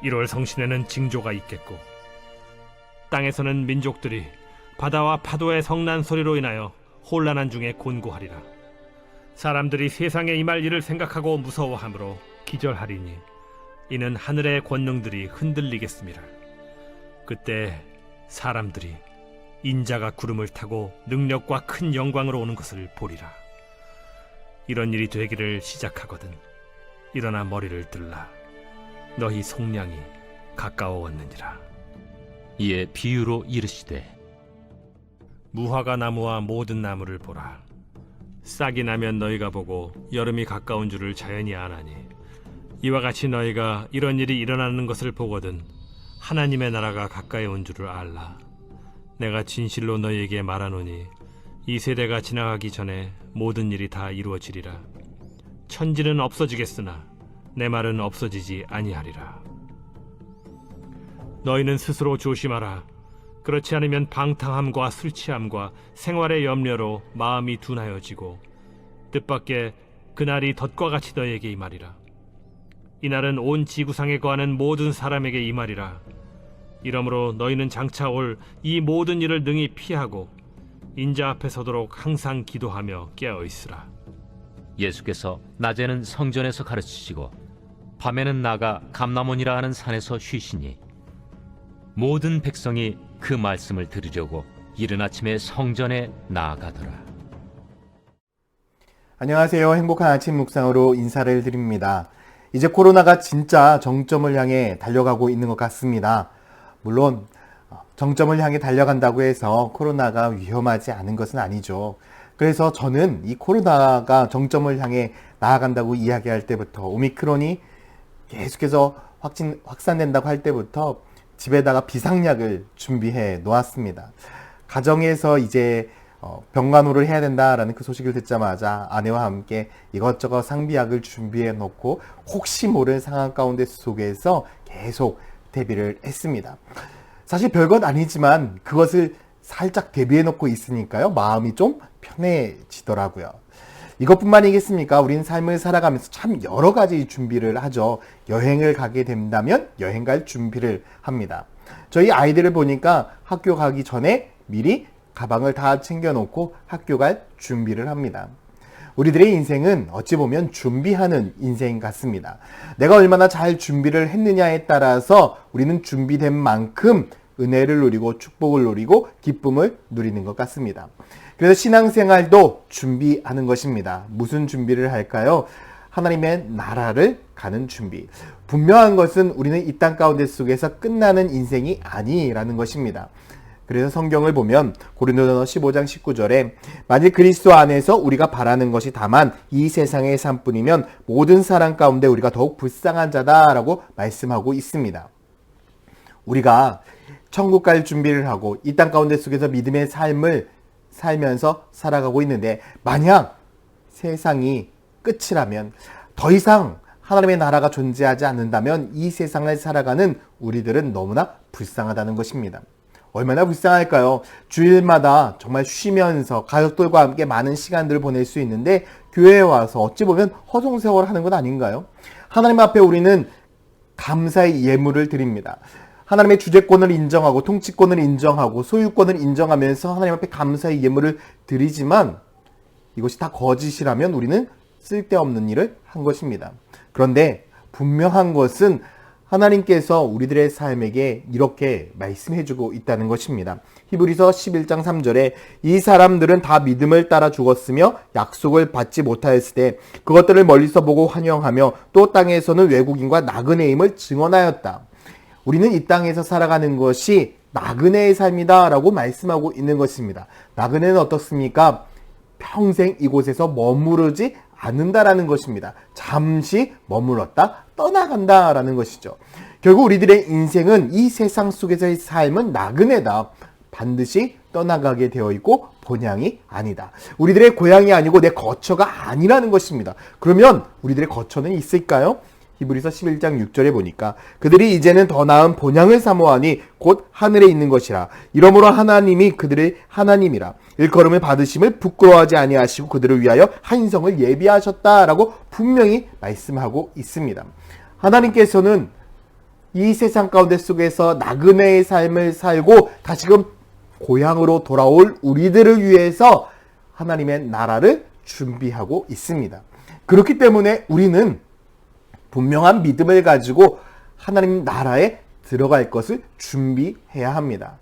1월 성신에는 징조가 있겠고 땅에서는 민족들이 바다와 파도의 성난 소리로 인하여 혼란한 중에 곤고하리라. 사람들이 세상에 임할 일을 생각하고 무서워하므로 기절하리니 이는 하늘의 권능들이 흔들리겠습니다. 그때 사람들이 인자가 구름을 타고 능력과 큰 영광으로 오는 것을 보리라. 이런 일이 되기를 시작하거든 일어나 머리를 들라. 너희 속량이 가까워왔느니라. 이에 비유로 이르시되 무화과 나무와 모든 나무를 보라. 싹이 나면 너희가 보고 여름이 가까운 줄을 자연히 아나니 이와 같이 너희가 이런 일이 일어나는 것을 보거든 하나님의 나라가 가까이 온 줄을 알라. 내가 진실로 너희에게 말하노니 이 세대가 지나가기 전에 모든 일이 다 이루어지리라. 천지는 없어지겠으나 내 말은 없어지지 아니하리라. 너희는 스스로 조심하라. 그렇지 않으면 방탕함과 술 취함과 생활의 염려로 마음이 둔하여지고 뜻밖의 그날이 덫과 같이 너희에게 임하리라. 이날은 온 지구상에 거하는 모든 사람에게 임하리라. 이러므로 너희는 장차 올 이 모든 일을 능히 피하고 인자 앞에 서도록 항상 기도하며 깨어있으라. 예수께서 낮에는 성전에서 가르치시고 밤에는 나가 감람원이라 하는 산에서 쉬시니 모든 백성이 그 말씀을 들으려고 이른 아침에 성전에 나아가더라. 안녕하세요. 행복한 아침 묵상으로 인사를 드립니다. 이제 코로나가 진짜 정점을 향해 달려가고 있는 것 같습니다. 물론 정점을 향해 달려간다고 해서 코로나가 위험하지 않은 것은 아니죠. 그래서 저는 이 코로나가 정점을 향해 나아간다고 이야기할 때부터 오미크론이 계속해서 확산된다고 할 때부터 집에다가 비상약을 준비해 놓았습니다. 가정에서 이제 병간호를 해야 된다라는 그 소식을 듣자마자 아내와 함께 이것저것 상비약을 준비해 놓고 혹시 모를 상황 가운데 속에서 계속 대비를 했습니다. 사실 별것 아니지만 그것을 살짝 대비해 놓고 있으니까요, 마음이 좀 편해지더라고요. 이것뿐만이겠습니까? 우리는 삶을 살아가면서 참 여러 가지 준비를 하죠. 여행을 가게 된다면 여행 갈 준비를 합니다. 저희 아이들을 보니까 학교 가기 전에 미리 가방을 다 챙겨놓고 학교 갈 준비를 합니다. 우리들의 인생은 어찌 보면 준비하는 인생 같습니다. 내가 얼마나 잘 준비를 했느냐에 따라서 우리는 준비된 만큼 은혜를 누리고 축복을 누리고 기쁨을 누리는 것 같습니다. 그래서 신앙생활도 준비하는 것입니다. 무슨 준비를 할까요? 하나님의 나라를 가는 준비. 분명한 것은 우리는 이 땅 가운데 속에서 끝나는 인생이 아니라는 것입니다. 그래서 성경을 보면 고린도전서 15장 19절에 만일 그리스도 안에서 우리가 바라는 것이 다만 이 세상의 삶뿐이면 모든 사람 가운데 우리가 더욱 불쌍한 자다라고 말씀하고 있습니다. 우리가 천국 갈 준비를 하고 이 땅 가운데 속에서 믿음의 삶을 살면서 살아가고 있는데 만약 세상이 끝이라면 더 이상 하나님의 나라가 존재하지 않는다면 이 세상을 살아가는 우리들은 너무나 불쌍하다는 것입니다. 얼마나 불쌍할까요? 주일마다 정말 쉬면서 가족들과 함께 많은 시간들을 보낼 수 있는데 교회에 와서 어찌 보면 허송세월 하는 것 아닌가요? 하나님 앞에 우리는 감사의 예물을 드립니다. 하나님의 주재권을 인정하고 통치권을 인정하고 소유권을 인정하면서 하나님 앞에 감사의 예물을 드리지만 이것이 다 거짓이라면 우리는 쓸데없는 일을 한 것입니다. 그런데 분명한 것은 하나님께서 우리들의 삶에게 이렇게 말씀해주고 있다는 것입니다. 히브리서 11장 3절에 이 사람들은 다 믿음을 따라 죽었으며 약속을 받지 못하였을 때 그것들을 멀리서 보고 환영하며 또 땅에서는 외국인과 나그네임을 증언하였다. 우리는 이 땅에서 살아가는 것이 나그네의 삶이다 라고 말씀하고 있는 것입니다. 나그네는 어떻습니까? 평생 이곳에서 머무르지 않는다라는 것입니다. 잠시 머물렀다 떠나간다라는 것이죠. 결국 우리들의 인생은 이 세상 속에서의 삶은 나그네다. 반드시 떠나가게 되어 있고 본향이 아니다. 우리들의 고향이 아니고 내 거처가 아니라는 것입니다. 그러면 우리들의 거처는 있을까요? 히브리서 11장 6절에 보니까 그들이 이제는 더 나은 본향을 사모하니 곧 하늘에 있는 것이라. 이러므로 하나님이 그들의 하나님이라. 일컬음을 받으심을 부끄러워하지 아니하시고 그들을 위하여 한성을 예비하셨다라고 분명히 말씀하고 있습니다. 하나님께서는 이 세상 가운데 속에서 나그네의 삶을 살고 다시금 고향으로 돌아올 우리들을 위해서 하나님의 나라를 준비하고 있습니다. 그렇기 때문에 우리는 분명한 믿음을 가지고 하나님 나라에 들어갈 것을 준비해야 합니다.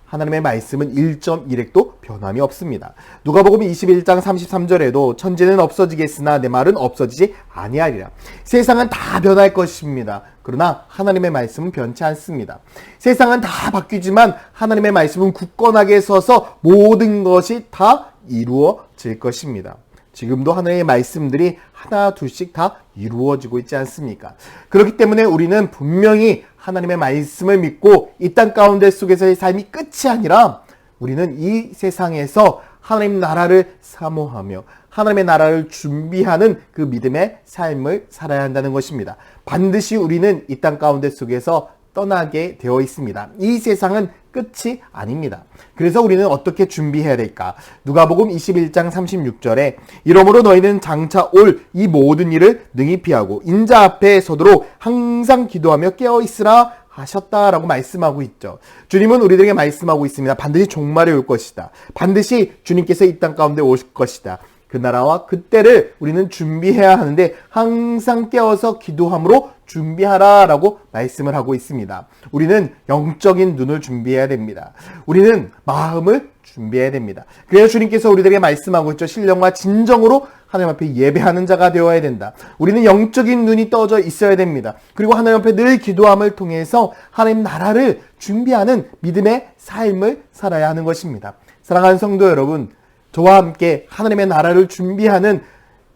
하나님의 말씀은 1.1획도 변함이 없습니다. 누가복음 21장 33절에도 천지는 없어지겠으나 내 말은 없어지지 아니하리라. 세상은 다 변할 것입니다. 그러나 하나님의 말씀은 변치 않습니다. 세상은 다 바뀌지만 하나님의 말씀은 굳건하게 서서 모든 것이 다 이루어질 것입니다. 지금도 하나님의 말씀들이 하나 둘씩 다 이루어지고 있지 않습니까? 그렇기 때문에 우리는 분명히 하나님의 말씀을 믿고 이 땅 가운데 속에서의 삶이 끝이 아니라 우리는 이 세상에서 하나님 나라를 사모하며 하나님의 나라를 준비하는 그 믿음의 삶을 살아야 한다는 것입니다. 반드시 우리는 이 땅 가운데 속에서 떠나게 되어 있습니다. 이 세상은 끝이 아닙니다. 그래서 우리는 어떻게 준비해야 될까? 누가복음 21장 36절에 이러므로 너희는 장차 올 이 모든 일을 능히 피하고 인자 앞에 서도록 항상 기도하며 깨어 있으라 하셨다라고 말씀하고 있죠. 주님은 우리들에게 말씀하고 있습니다. 반드시 종말이 올 것이다. 반드시 주님께서 이 땅 가운데 오실 것이다. 그 나라와 그때를 우리는 준비해야 하는데 항상 깨어서 기도함으로 준비하라라고 말씀을 하고 있습니다. 우리는 영적인 눈을 준비해야 됩니다. 우리는 마음을 준비해야 됩니다. 그래서 주님께서 우리들에게 말씀하고 있죠. 신령과 진정으로 하나님 앞에 예배하는 자가 되어야 된다. 우리는 영적인 눈이 떠져 있어야 됩니다. 그리고 하나님 앞에 늘 기도함을 통해서 하나님 나라를 준비하는 믿음의 삶을 살아야 하는 것입니다. 사랑하는 성도 여러분, 저와 함께 하나님의 나라를 준비하는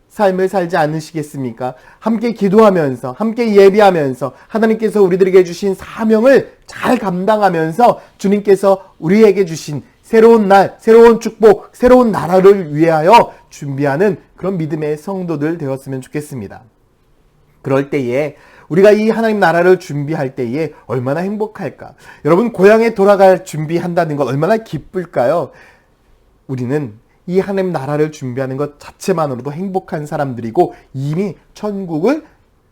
삶을 살지 않으시겠습니까? 함께 기도하면서 함께 예비하면서 하나님께서 우리들에게 주신 사명을 잘 감당하면서 주님께서 우리에게 주신 새로운 날, 새로운 축복, 새로운 나라를 위하여 준비하는 그런 믿음의 성도들 되었으면 좋겠습니다. 그럴 때에 우리가 이 하나님 나라를 준비할 때에 얼마나 행복할까? 여러분, 고향에 돌아갈 준비한다는 것 얼마나 기쁠까요? 우리는 이 하나님 나라를 준비하는 것 자체만으로도 행복한 사람들이고 이미 천국을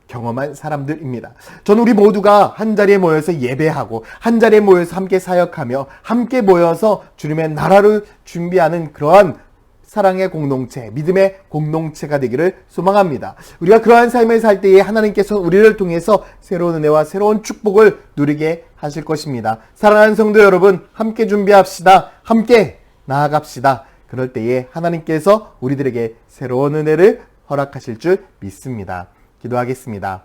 경험한 사람들입니다. 저는 우리 모두가 한 자리에 모여서 예배하고 한 자리에 모여서 함께 사역하며 함께 모여서 주님의 나라를 준비하는 그러한 사랑의 공동체, 믿음의 공동체가 되기를 소망합니다. 우리가 그러한 삶을 살 때에 하나님께서 우리를 통해서 새로운 은혜와 새로운 축복을 누리게 하실 것입니다. 사랑하는 성도 여러분, 함께 준비합시다. 함께 나아갑시다. 그럴 때에 하나님께서 우리들에게 새로운 은혜를 허락하실 줄 믿습니다. 기도하겠습니다.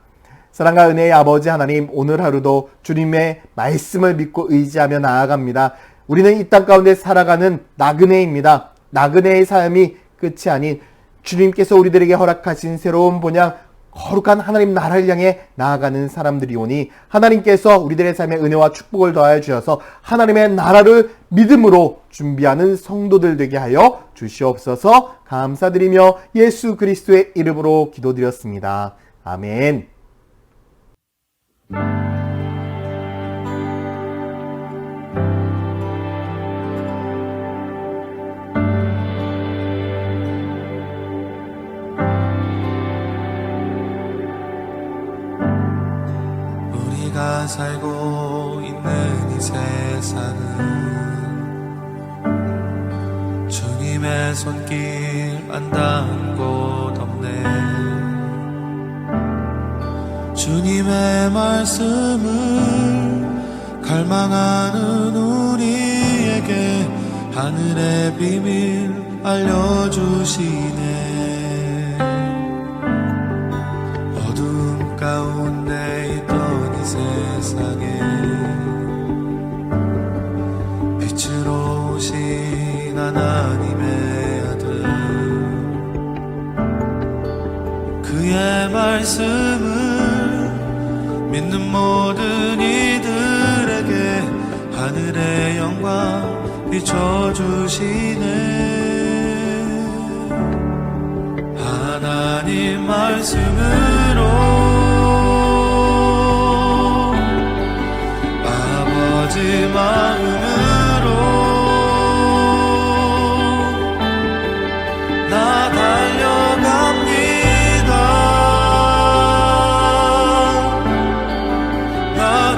사랑과 은혜의 아버지 하나님, 오늘 하루도 주님의 말씀을 믿고 의지하며 나아갑니다. 우리는 이 땅 가운데 살아가는 나그네입니다. 나그네의 삶이 끝이 아닌 주님께서 우리들에게 허락하신 새로운 본향, 거룩한 하나님 나라를 향해 나아가는 사람들이오니 하나님께서 우리들의 삶에 은혜와 축복을 더하여 주셔서 하나님의 나라를 믿음으로 준비하는 성도들 되게 하여 주시옵소서. 감사드리며 예수 그리스도의 이름으로 기도드렸습니다. 아멘. 우리가 살고 있는 이 세상은 주님의 손길 안 닿은 곳 없네. 주님의 말씀을 갈망하는 우리에게 하늘의 비밀 알려주시네. 어둠 가운데 있던 이 세상에 빛으로 오신 하나님의 아들, 그의 말씀을 믿는 모든 이들에게 하늘의 영광 비춰주시네. 하나님 말씀으로 아버지 마음으로 나 달려갑니다. 나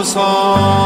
주소서.